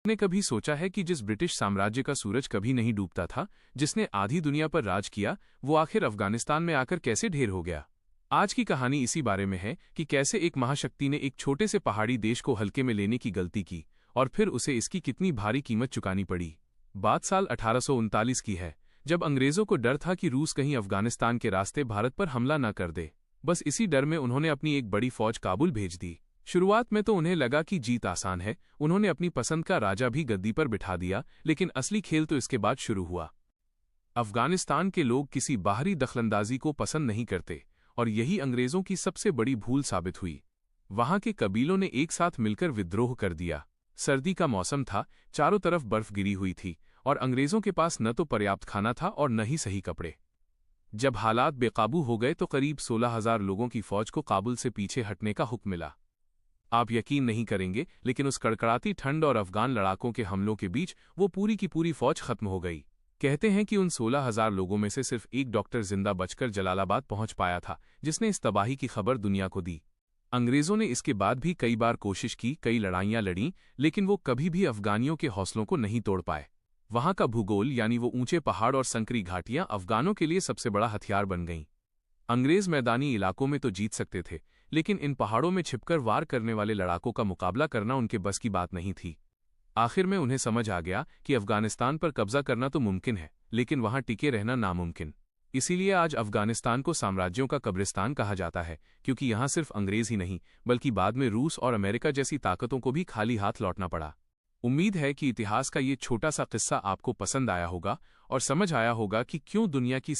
आपने कभी सोचा है कि जिस ब्रिटिश साम्राज्य का सूरज कभी नहीं डूबता था, जिसने आधी दुनिया पर राज किया, वो आखिर अफगानिस्तान में आकर कैसे ढेर हो गया? आज की कहानी इसी बारे में है कि कैसे एक महाशक्ति ने एक छोटे से पहाड़ी देश को हल्के में लेने की गलती की और फिर उसे इसकी कितनी भारी कीमत चुकानी पड़ी। बात साल 1839 की है, जब अंग्रेजों को डर था कि रूस कहीं अफगानिस्तान के रास्ते भारत पर हमला न कर दे। बस इसी डर में उन्होंने अपनी एक बड़ी फौज काबुल भेज दी। शुरुआत में तो उन्हें लगा कि जीत आसान है, उन्होंने अपनी पसंद का राजा भी गद्दी पर बिठा दिया, लेकिन असली खेल तो इसके बाद शुरू हुआ। अफगानिस्तान के लोग किसी बाहरी दखलंदाजी को पसंद नहीं करते और यही अंग्रेजों की सबसे बड़ी भूल साबित हुई। वहां के कबीलों ने एक साथ मिलकर विद्रोह कर दिया। सर्दी का मौसम था, चारों तरफ बर्फ गिरी हुई थी और अंग्रेजों के पास न तो पर्याप्त खाना था और न ही सही कपड़े। जब हालात बेकाबू हो गए तो करीब 16,000 लोगों की फौज को काबुल से पीछे हटने का हुक्म मिला। आप यकीन नहीं करेंगे, लेकिन उस कड़कड़ाती ठंड और अफगान लड़ाकों के हमलों के बीच वो पूरी की पूरी फौज खत्म हो गई। कहते हैं कि उन 16,000 लोगों में से सिर्फ एक डॉक्टर जिंदा बचकर जलालाबाद पहुंच पाया था, जिसने इस तबाही की खबर दुनिया को दी। अंग्रेजों ने इसके बाद भी कई बार कोशिश की, कई लड़ाइयां लड़ीं, लेकिन वो कभी भी अफगानियों के हौसलों को नहीं तोड़ पाए। वहां का भूगोल, यानी वो ऊंचे पहाड़ और संकरी घाटियां, अफगानों के लिए सबसे बड़ा हथियार बन गईं। अंग्रेज मैदानी इलाकों में तो जीत सकते थे, लेकिन इन पहाड़ों में छिपकर वार करने वाले लड़ाकों का मुकाबला करना उनके बस की बात नहीं थी। आखिर में उन्हें समझ आ गया कि अफगानिस्तान पर कब्जा करना तो मुमकिन है, लेकिन वहां टिके रहना नामुमकिन। इसीलिए आज अफगानिस्तान को साम्राज्यों का कब्रिस्तान कहा जाता है, क्योंकि यहां सिर्फ अंग्रेज ही नहीं, बल्कि बाद में रूस और अमेरिका जैसी ताकतों को भी खाली हाथ लौटना पड़ा। उम्मीद है कि इतिहास का ये छोटा सा किस्सा आपको पसंद आया होगा और समझ आया होगा कि क्यों दुनिया की